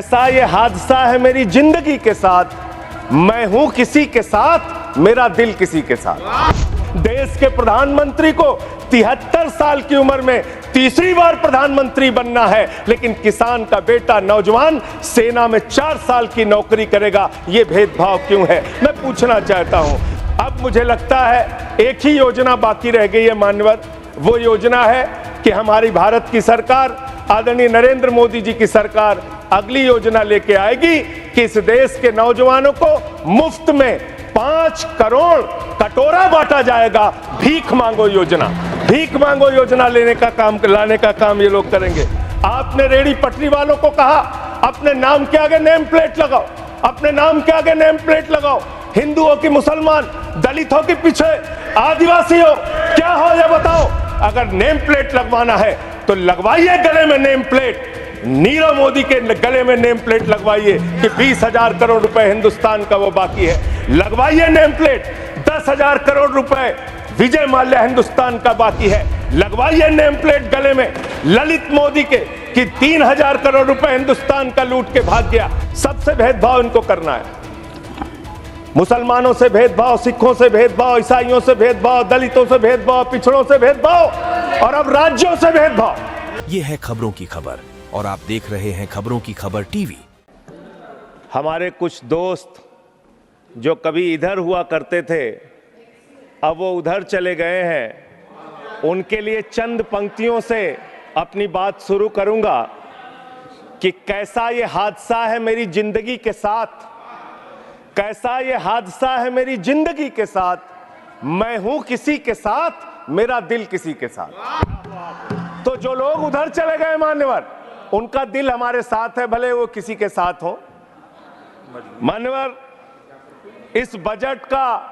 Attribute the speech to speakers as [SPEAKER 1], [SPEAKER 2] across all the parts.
[SPEAKER 1] कैसा ये हादसा है मेरी जिंदगी के साथ, मैं हूं किसी के साथ, मेरा दिल किसी के साथ। देश के प्रधानमंत्री को 73 साल की उम्र में तीसरी बार प्रधानमंत्री बनना है, लेकिन किसान का बेटा नौजवान सेना में 4 साल की नौकरी करेगा। ये भेदभाव क्यों है, मैं पूछना चाहता हूं। अब मुझे लगता है एक ही योजना बाकी रह गई है मान्यवर, वो योजना है कि हमारी भारत की सरकार, आदरणीय नरेंद्र मोदी जी की सरकार अगली योजना लेके आएगी कि इस देश के नौजवानों को मुफ्त में 5 करोड़ कटोरा बांटा जाएगा। भीख मांगो योजना, भीख मांगो योजना लाने का काम ये लोग करेंगे। आपने रेहड़ी पटरी वालों को कहा अपने नाम के आगे नेम प्लेट लगाओ, अपने नाम के आगे नेम प्लेट लगाओ। हिंदुओं की, मुसलमान, दलितों के पीछे आदिवासी हो, क्या हो ये बताओ। अगर नेम प्लेट लगवाना है तो लगवाइए गले में नेम प्लेट, नीरव मोदी के गले में नेम प्लेट लगवाइए कि 20,000 करोड़ रुपए हिंदुस्तान का वो बाकी है। लगवाइए नेम प्लेट, 10,000 करोड़ रुपए विजय माल्या हिंदुस्तान का बाकी है। लगवाइए नेम प्लेट गले में ललित मोदी के कि 3,000 करोड़ रुपए हिंदुस्तान का लूट के भाग गया। सबसे भेदभाव इनको करना है, मुसलमानों से भेदभाव, सिखों से भेदभाव, ईसाइयों से भेदभाव, दलितों से भेदभाव, पिछड़ों से भेदभाव और अब राज्यों से भेदभाव।
[SPEAKER 2] ये है खबरों की खबर और आप देख रहे हैं खबरों की खबर टीवी।
[SPEAKER 1] हमारे कुछ दोस्त जो कभी इधर हुआ करते थे, अब वो उधर चले गए हैं। उनके लिए चंद पंक्तियों से अपनी बात शुरू करूंगा कि कैसा ये हादसा है मेरी जिंदगी के साथ, कैसा ये हादसा है मेरी जिंदगी के साथ, मैं हूं किसी के साथ, मेरा दिल किसी के साथ। तो जो लोग उधर चले गए मान्यवर, उनका दिल हमारे साथ है, भले वो किसी के साथ हो। मान्यवर, इस बजट का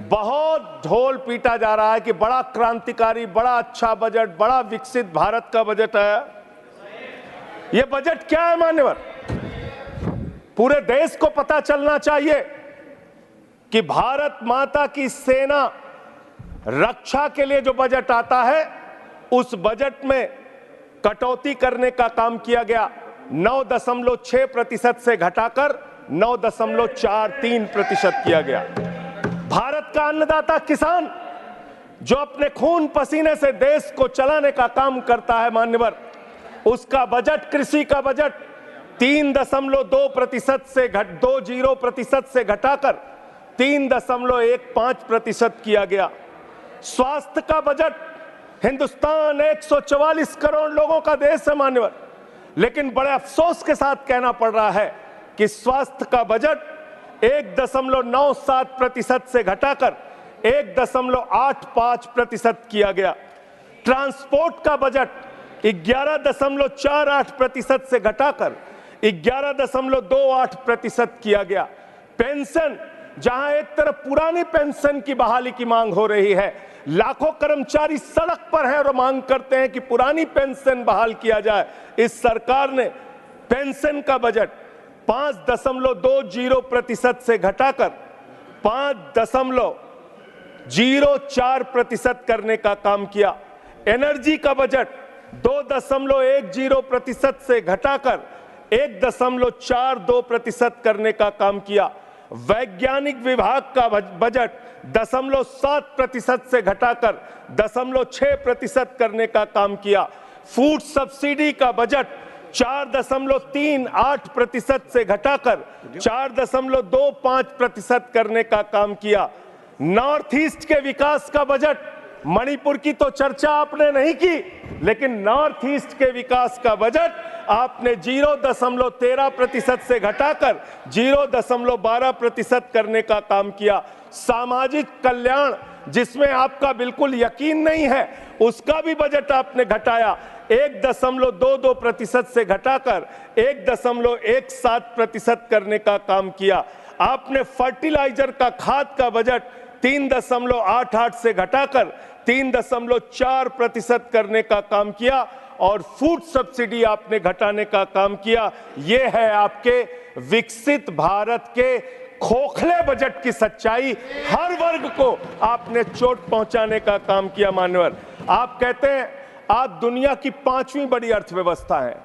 [SPEAKER 1] बहुत ढोल पीटा जा रहा है कि बड़ा क्रांतिकारी, बड़ा अच्छा बजट, बड़ा विकसित भारत का बजट है। यह बजट क्या है मान्यवर? पूरे देश को पता चलना चाहिए कि भारत माता की सेना रक्षा के लिए जो बजट आता है, उस बजट में कटौती करने का काम किया गया। 9.6% से घटाकर 9.43% किया गया। भारत का अन्नदाता किसान जो अपने खून पसीने से देश को चलाने का काम करता है मान्यवर, उसका बजट, कृषि का बजट 3.2% से 20% से घटाकर 3.15% किया गया। स्वास्थ्य का बजट, हिंदुस्तान 144 करोड़ लोगों का देश है मान्यवर, लेकिन बड़े अफसोस के साथ कहना पड़ रहा है कि स्वास्थ्य का बजट 1.97% से घटाकर 1.85% किया गया। ट्रांसपोर्ट का बजट 11.48% से घटाकर 11.28% किया गया। पेंशन, जहां एक तरफ पुरानी पेंशन की बहाली की मांग हो रही है, लाखों कर्मचारी सड़क पर हैं और मांग करते हैं कि पुरानी पेंशन बहाल किया जाए। इस सरकार ने पेंशन का बजट 5.20% से घटाकर 5.04% करने का काम किया। एनर्जी का बजट 2.10% से घटाकर 1.42% करने का काम किया। वैज्ञानिक विभाग का बजट 0.7% से घटाकर 0.6% करने का काम किया। फूड सब्सिडी का बजट 4.38% से घटाकर 4.25% करने का काम किया। नॉर्थ ईस्ट के विकास का बजट, मणिपुर की तो चर्चा आपने नहीं की, लेकिन नॉर्थ ईस्ट के विकास का बजट आपने 0.13% से घटाकर 0.12% करने का काम किया। सामाजिक कल्याण, जिसमें आपका बिल्कुल यकीन नहीं है, उसका भी बजट आपने घटाया। 1.22% से घटाकर 1.17% करने का काम किया। आपने फर्टिलाइजर का, खाद का बजट 3.88 से घटाकर 3.4% करने का काम किया और फूड सब्सिडी आपने घटाने का काम किया। यह है आपके विकसित भारत के खोखले बजट की सच्चाई। हर वर्ग को आपने चोट पहुंचाने का काम किया मान्यवर। आप कहते हैं आप दुनिया की 5वीं बड़ी अर्थव्यवस्था है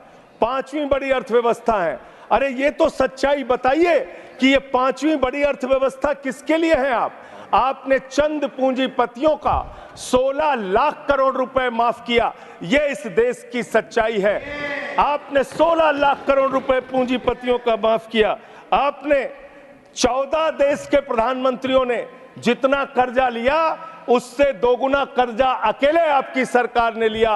[SPEAKER 1] पांचवी बड़ी अर्थव्यवस्था है। अरे ये तो सच्चाई बताइए कि ये पांचवी बड़ी अर्थव्यवस्था किसके लिए है? आपने चंद पूंजीपतियों का 16 लाख करोड़ रुपए माफ किया। ये इस देश की सच्चाई है। आपने 16 लाख करोड़ रुपए पूंजीपतियों का माफ किया। आपने 14 देश के प्रधानमंत्रियों ने जितना कर्जा लिया उससे दोगुना कर्जा अकेले आपकी सरकार ने लिया।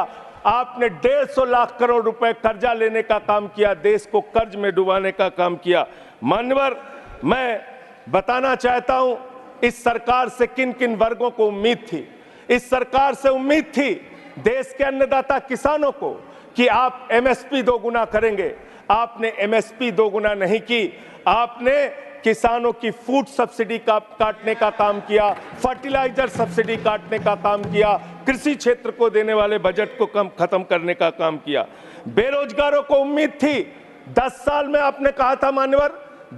[SPEAKER 1] आपने 150 लाख करोड़ रुपए कर्जा लेने का काम किया, देश को कर्ज में डुबाने का काम किया। मान्यवर, मैं बताना चाहता हूं इस सरकार से किन किन वर्गों को उम्मीद थी। इस सरकार से उम्मीद थी देश के अन्नदाता किसानों को कि आप एमएसपी दोगुना करेंगे। आपने एमएसपी दोगुना नहीं की, आपने किसानों की फूड सब्सिडी का काटने का काम किया, फर्टिलाइजर सब्सिडी काटने का काम किया, कृषि क्षेत्र को देने वाले बजट को खत्म करने का काम किया। बेरोजगारों को उम्मीद थी 10 साल में आपने कहा था मान्यवर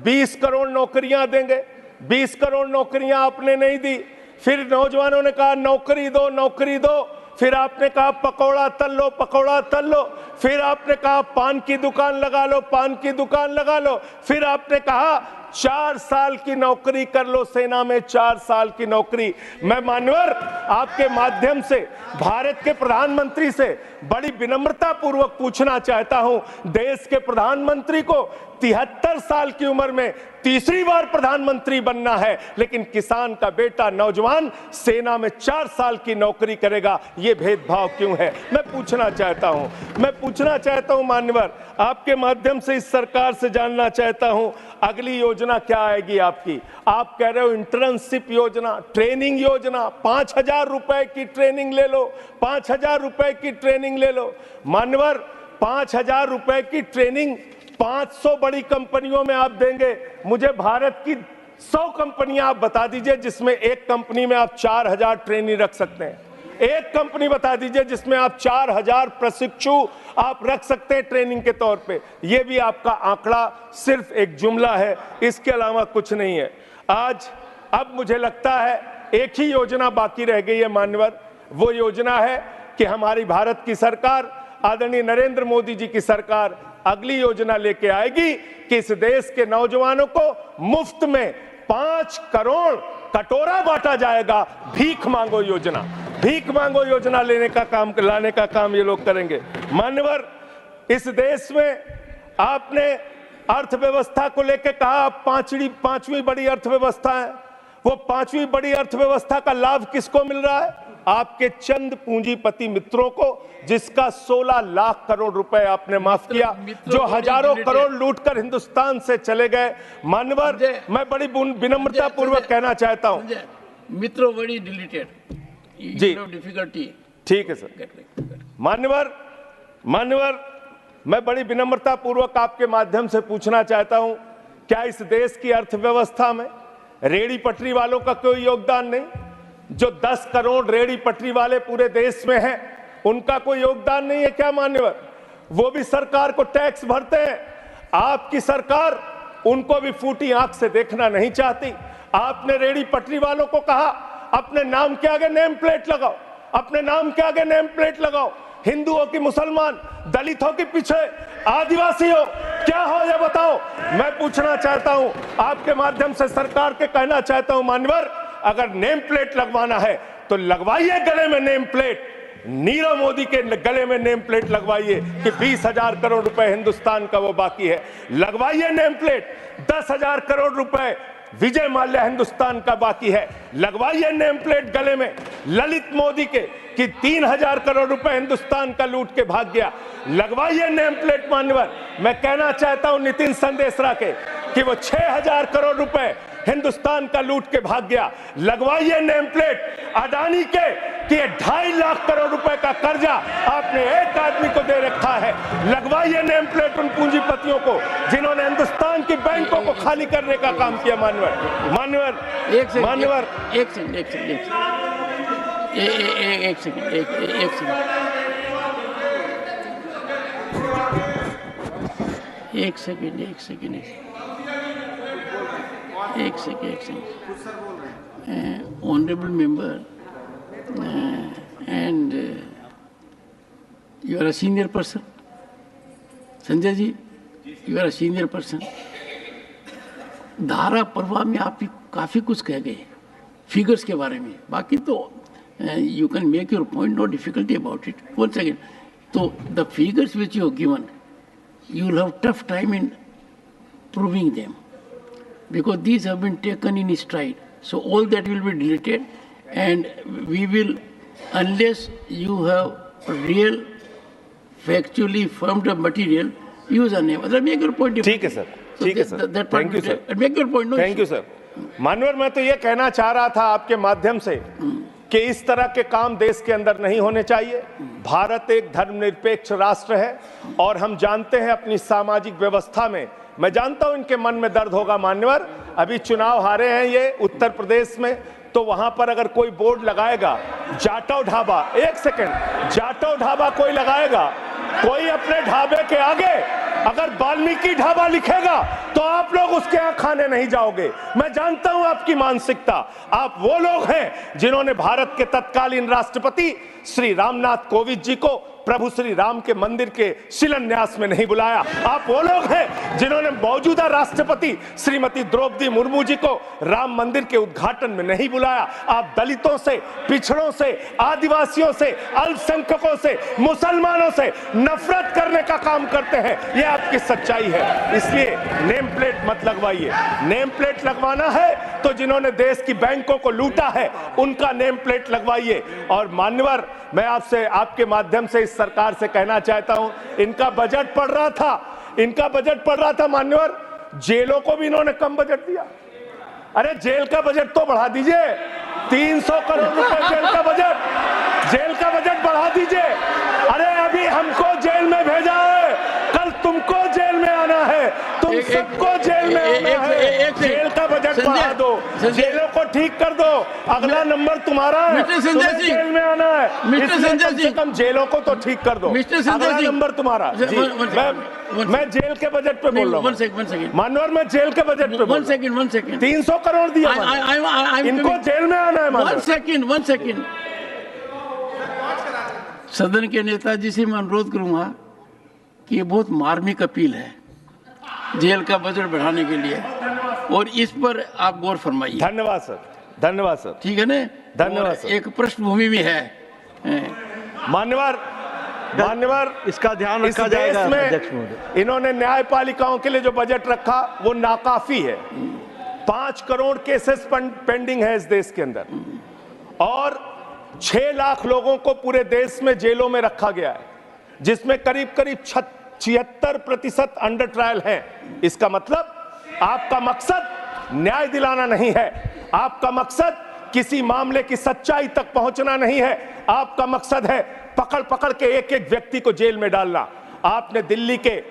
[SPEAKER 1] 20 करोड़ नौकरियां देंगे। 20 करोड़ नौकरियां आपने नहीं दी। फिर नौजवानों ने कहा नौकरी दो, नौकरी दो। फिर आपने कहा पकौड़ा तल लो, पकौड़ा तल लो। फिर आपने कहा पान की दुकान लगा लो, पान की दुकान लगा लो। फिर आपने कहा 4 साल की नौकरी कर लो सेना में, 4 साल की नौकरी। मैं मान्यवर आपके माध्यम से भारत के प्रधानमंत्री से बड़ी विनम्रता पूर्वक पूछना चाहता हूं, देश के प्रधानमंत्री को 73 साल की उम्र में तीसरी बार प्रधानमंत्री बनना है, लेकिन किसान का बेटा नौजवान सेना में 4 साल की नौकरी करेगा। यह भेदभाव क्यों है? मैं पूछना चाहता हूं मान्यवर, आपके माध्यम से इस सरकार से जानना चाहता हूं अगली योजना क्या आएगी आपकी। आप कह रहे हो इंटर्नशिप योजना, ट्रेनिंग योजना, 5,000 रुपए की ट्रेनिंग ले लो, 5,000 रुपए की ट्रेनिंग ले लो। मान्यवर 5,000 रुपए की ट्रेनिंग 500 बड़ी कंपनियों में आप देंगे। मुझे भारत की 100 कंपनियां आप बता दीजिए जिसमें एक कंपनी में आप 4,000 ट्रेनी रख सकते हैं। एक कंपनी बता दीजिए जिसमें आप 4,000 प्रशिक्षु आप रख सकते हैं ट्रेनिंग के तौर पे। ये भी आपका आंकड़ा सिर्फ एक जुमला है, इसके अलावा कुछ नहीं है। अब मुझे लगता है एक ही योजना बाकी रह गई है मान्यवर, वो योजना है कि हमारी भारत की सरकार, आदरणीय नरेंद्र मोदी जी की सरकार अगली योजना लेके आएगी कि इस देश के नौजवानों को मुफ्त में 5 करोड़ कटोरा बांटा जाएगा। भीख मांगो योजना, भीख मांगो योजना लाने का काम ये लोग करेंगे। मान्यवर, इस देश में आपने अर्थव्यवस्था को लेकर कहा पांचवी बड़ी अर्थव्यवस्था है। वो 5वीं बड़ी अर्थव्यवस्था का लाभ किसको मिल रहा है? आपके चंद पूंजीपति मित्रों को, जिसका 16 लाख करोड़ रुपए आपने माफ किया, जो हजारों करोड़ लूटकर हिंदुस्तान से चले गए। मान्यवर, मैं बड़ी विनम्रता पूर्वक कहना चाहता हूं,
[SPEAKER 3] मित्रों बड़ी डिलीटेड
[SPEAKER 1] जी,
[SPEAKER 3] डिफिकल्टी।
[SPEAKER 1] ठीक है सर। मान्यवर, मैं बड़ी विनम्रता पूर्वक आपके माध्यम से पूछना चाहता हूं, क्या इस देश की अर्थव्यवस्था में रेहड़ी पटरी वालों का कोई योगदान नहीं? जो 10 करोड़ रेहड़ी पटरी वाले पूरे देश में हैं, उनका कोई योगदान नहीं है क्या मान्यवर? वो भी सरकार को टैक्स भरते हैं। आपकी सरकार उनको भी फूटी आंख से देखना नहीं चाहती। आपने रेहड़ी पटरी वालों को कहा अपने नाम के आगे नेम प्लेट लगाओ, अपने नाम के आगे नेम प्लेट लगाओ। हिंदू हो कि मुसलमान, दलित हो कि पीछे आदिवासी हो, क्या हो ये बताओ। मैं पूछना चाहता हूं आपके माध्यम से सरकार के कहना चाहता हूं मान्यवर, अगर नेम प्लेट लगवाना है तो लगवाइए गले में नेम प्लेट। नीरव मोदी के गले में नेम प्लेट लगवाइए कि 20,000 करोड़ रुपए हिंदुस्तान का वो बाकी है। लगवाइए नेम प्लेट। 10,000 करोड़ रुपए विजय माल्या हिंदुस्तान का बाकी है। लगवाइए नेम प्लेट गले में ललित मोदी के कि 3,000 करोड़ रुपए हिंदुस्तान का लूट के भाग गया। लगवाइए नेम प्लेट मान्यवर। मैं कहना चाहता हूं नितिन संदेशरा के कि वो 6,000 करोड़ रुपए हिंदुस्तान का लूट के भाग गया। लगवाइए नेम प्लेट अडानी के कि 2.5 लाख करोड़ रुपए का कर्जा आपने एक आदमी को दे रखा है। लगवाइए नेम प्लेट उन पूंजीपतियों को जिन्होंने हिंदुस्तान की बैंकों को खाली करने का काम किया। मान्यवर
[SPEAKER 3] एक second. Honorable member, and you are a senior person. Sanjay ji, you are senior person. धारा प्रवाह में आप काफ़ी कुछ कह गए फिगर्स के बारे में, बाकी तो you can make your point, no difficulty about it. One second, so the figures which you have given, you will have tough time in proving them because these have been taken in stride. So all that will be deleted, and we will, unless you have real, factually firmed up material, use a name. Make your point.
[SPEAKER 1] ठीक है sir, ठीक है sir, thank you sir,
[SPEAKER 3] Make your point. No
[SPEAKER 1] thank you sir. मानवर, मैं तो ये कहना चाह रहा था आपके माध्यम से कि इस तरह के काम देश के अंदर नहीं होने चाहिए। भारत एक धर्मनिरपेक्ष राष्ट्र है और हम जानते हैं अपनी सामाजिक व्यवस्था में, मैं जानता हूं इनके मन में दर्द होगा मान्यवर, अभी चुनाव हारे हैं ये उत्तर प्रदेश में, तो वहां पर अगर कोई बोर्ड लगाएगा जाटव ढाबा, एक सेकंड, जाटव ढाबा कोई लगाएगा, कोई अपने ढाबे के आगे अगर वाल्मीकि ढाबा लिखेगा तो आप लोग उसके यहां खाने नहीं जाओगे। मैं जानता हूं आपकी मानसिकता। आप वो लोग हैं जिन्होंने भारत के तत्कालीन राष्ट्रपति श्री रामनाथ कोविंद जी को प्रभु श्री राम के मंदिर के शिलान्यास में नहीं बुलाया। आप वो लोग हैं जिन्होंने मौजूदा राष्ट्रपति श्रीमती द्रौपदी मुर्मू जी को राम मंदिर के उद्घाटन में नहीं बुलाया। आप दलितों से, पिछड़ों से, आदिवासियों से, अल्पसंख्यकों से, मुसलमानों से नफरत करने का काम करते हैं। यह आपकी सच्चाई है, इसलिए नेम प्लेट मत लगवाइए। नेम प्लेट लगवाना है तो जिन्होंने देश की बैंकों को लूटा है उनका नेम प्लेट लगवाइए। और मान्यवर, मैं आपसे, आपके माध्यम से इस सरकार से कहना चाहता हूं, इनका बजट पड़ रहा था मान्यवर, जेलों को भी इन्होंने कम बजट दिया। अरे जेल का बजट तो बढ़ा दीजिए, 300 करोड़ रुपए जेल का बजट बढ़ा दीजिए। अरे अभी हमको जेल में भेजा है, कल तुमको जेल में आना है, तुम सबको जेल में आना है। जेल का बजट बढ़ा दो, जेलों को ठीक कर दो, अगला नंबर तुम्हारा है, तुम्हें जेल में आना है, इसलिए कम से कम जेलों को तो ठीक कर दो, अगला नंबर तुम्हारा। मैं जेल के बजट पे बोल रहा हूँ मानवर, मैं जेल के बजट पे बोल रहा हूँ। 300 करोड़ दिया, इनको जेल में आना है।
[SPEAKER 3] वन सेकेंड, सदन के नेताजी से मैं अनुरोध करूंगा कि ये बहुत मार्मिक अपील है जेल का बजट बढ़ाने के लिए, और इस पर आप गौर फरमाइए।
[SPEAKER 1] धन्यवाद सर, धन्यवाद सर,
[SPEAKER 3] ठीक है ना,
[SPEAKER 1] धन्यवाद सर।
[SPEAKER 3] एक पृष्ठभूमि भी है
[SPEAKER 1] मान्यवर,
[SPEAKER 4] इसका ध्यान रखा जाएगा।
[SPEAKER 1] में इन्होंने न्यायपालिकाओं के लिए जो बजट रखा वो नाकाफी है। 5 करोड़ केसेस पेंडिंग है इस देश के अंदर, और 6 लाख लोगों को पूरे देश में जेलों में रखा गया है, जिसमें करीब 76% अंडर ट्रायल हैं। इसका मतलब आपका मकसद न्याय दिलाना नहीं है, आपका मकसद किसी मामले की सच्चाई तक पहुंचना नहीं है, आपका मकसद है पकड़ पकड़ के एक एक व्यक्ति को जेल में डालना। आपने दिल्ली के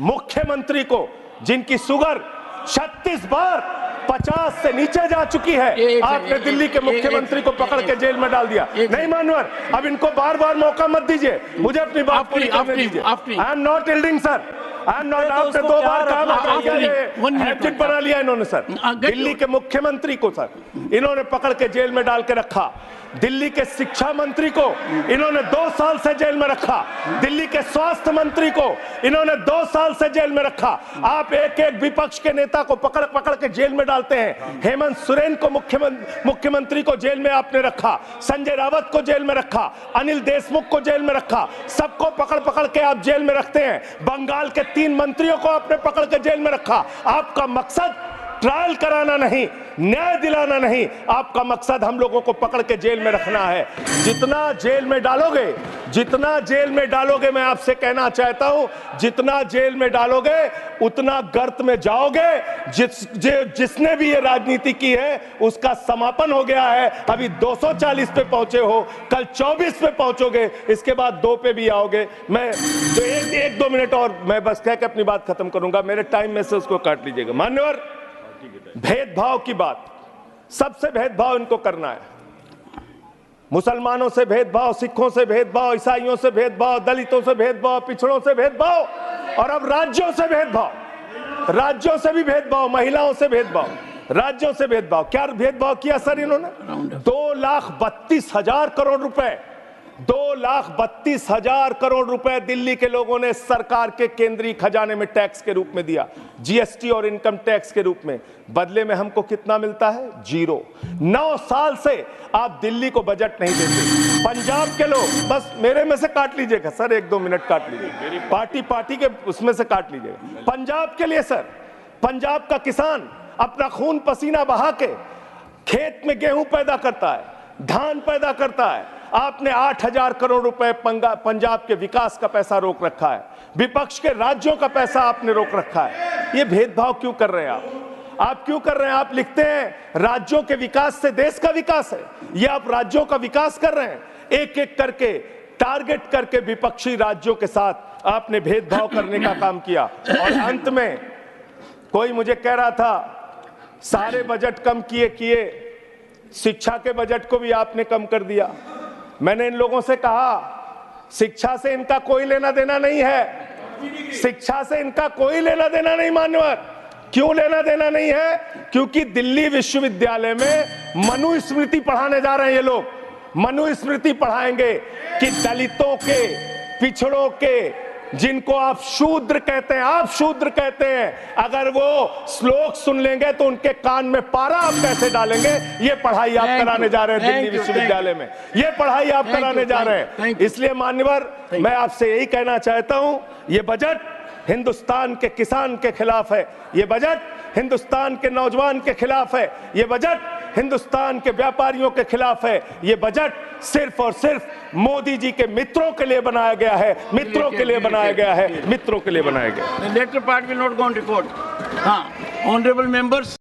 [SPEAKER 1] मुख्यमंत्री को, जिनकी शुगर 36 बार 50 से नीचे जा चुकी है, आपने दिल्ली के मुख्यमंत्री को पकड़ के जेल में डाल दिया। नहीं मानवर, अब इनको बार बार मौका मत दीजिए, मुझे अपनी बात पूरी करने दीजिए। I am not yielding sir, I am not. आपने 2 बार कहा, हैट्रिक बना लिया इन्होंने सर। दिल्ली के मुख्यमंत्री को सर इन्होंने पकड़ के जेल में डाल के रखा, दिल्ली के शिक्षा मंत्री को इन्होंने 2 साल से जेल में रखा, दिल्ली के स्वास्थ्य मंत्री को इन्होंने 2 साल से जेल में रखा। आप एक एक विपक्ष के नेता को पकड़ पकड़ के जेल में डालते हैं। हेमंत सोरेन को मुख्यमंत्री को जेल में आपने रखा, संजय रावत को जेल में रखा, अनिल देशमुख को जेल में रखा, सबको पकड़ पकड़ के आप जेल में रखते हैं। बंगाल के 3 मंत्रियों को आपने पकड़ के जेल में रखा। आपका मकसद ट्रायल कराना नहीं, न्याय दिलाना नहीं, आपका मकसद हम लोगों को पकड़ के जेल में रखना है। जितना जेल में डालोगे, मैं आपसे कहना चाहता हूं, जितना जेल में डालोगे उतना गर्त में जाओगे। जिसने भी ये राजनीति की है उसका समापन हो गया है। अभी 240 पे पहुंचे हो, कल 24 पे पहुंचोगे, इसके बाद 2 पे भी आओगे। मैं तो 1-2 मिनट और मैं बस कह के अपनी बात खत्म करूंगा, मेरे टाइम में से उसको काट लीजिएगा। मान्यवर, भेदभाव की बात, सबसे भेदभाव इनको करना है। मुसलमानों से भेदभाव, सिखों से भेदभाव, ईसाइयों से भेदभाव, दलितों से भेदभाव, पिछड़ों से भेदभाव, और अब राज्यों से भेदभाव, राज्यों से भी भेदभाव, महिलाओं से भेदभाव, राज्यों से भेदभाव। क्या भेदभाव किया सर इन्होंने? 2,32,000 करोड़ रुपए 2,32,000 करोड़ रुपए दिल्ली के लोगों ने सरकार के केंद्रीय खजाने में टैक्स के रूप में दिया, जीएसटी और इनकम टैक्स के रूप में। बदले में हमको कितना मिलता है? 0। 9 साल से आप दिल्ली को बजट नहीं देते। पंजाब के लोग, बस मेरे में से काट लीजिएगा सर, 1-2 मिनट काट लीजिए, पार्टी के उसमें से काट लीजिएगा। पंजाब के लिए सर, पंजाब का किसान अपना खून पसीना बहा के खेत में गेहूं पैदा करता है, धान पैदा करता है। आपने 8,000 करोड़ रुपए पंजाब के विकास का पैसा रोक रखा है, विपक्ष के राज्यों का पैसा आपने रोक रखा है। ये भेदभाव क्यों कर रहे हैं आप क्यों कर रहे हैं? आप लिखते हैं राज्यों के विकास से देश का विकास है, ये आप राज्यों का विकास कर रहे हैं। एक एक करके टारगेट करके विपक्षी राज्यों के साथ आपने भेदभाव करने का काम किया। और अंत में कोई मुझे कह रहा था सारे बजट कम किए, शिक्षा के बजट को भी आपने कम कर दिया। मैंने इन लोगों से कहा शिक्षा से इनका कोई लेना देना नहीं है, शिक्षा से इनका कोई लेना देना नहीं। मान्यवर, क्यों लेना देना नहीं है? क्योंकि दिल्ली विश्वविद्यालय में मनुस्मृति पढ़ाने जा रहे हैं ये लोग। मनुस्मृति पढ़ाएंगे कि दलितों के, पिछड़ों के, जिनको आप शूद्र कहते हैं, आप शूद्र कहते हैं, अगर वो श्लोक सुन लेंगे तो उनके कान में पारा आप कैसे डालेंगे? ये पढ़ाई आप कराने जा रहे हैं दिल्ली विश्वविद्यालय में, ये पढ़ाई आप कराने जा रहे हैं। इसलिए मान्यवर, मैं आपसे यही कहना चाहता हूं, ये बजट हिंदुस्तान के किसान के खिलाफ है, ये बजट हिंदुस्तान के नौजवान के खिलाफ है, ये बजट हिंदुस्तान के व्यापारियों के खिलाफ है। ये बजट सिर्फ और सिर्फ मोदी जी के मित्रों के लिए बनाया गया है, मित्रों के लिए बनाया गया है, मित्रों के लिए बनाया गया है।
[SPEAKER 3] The later part will not go on record. हाँ, honorable members.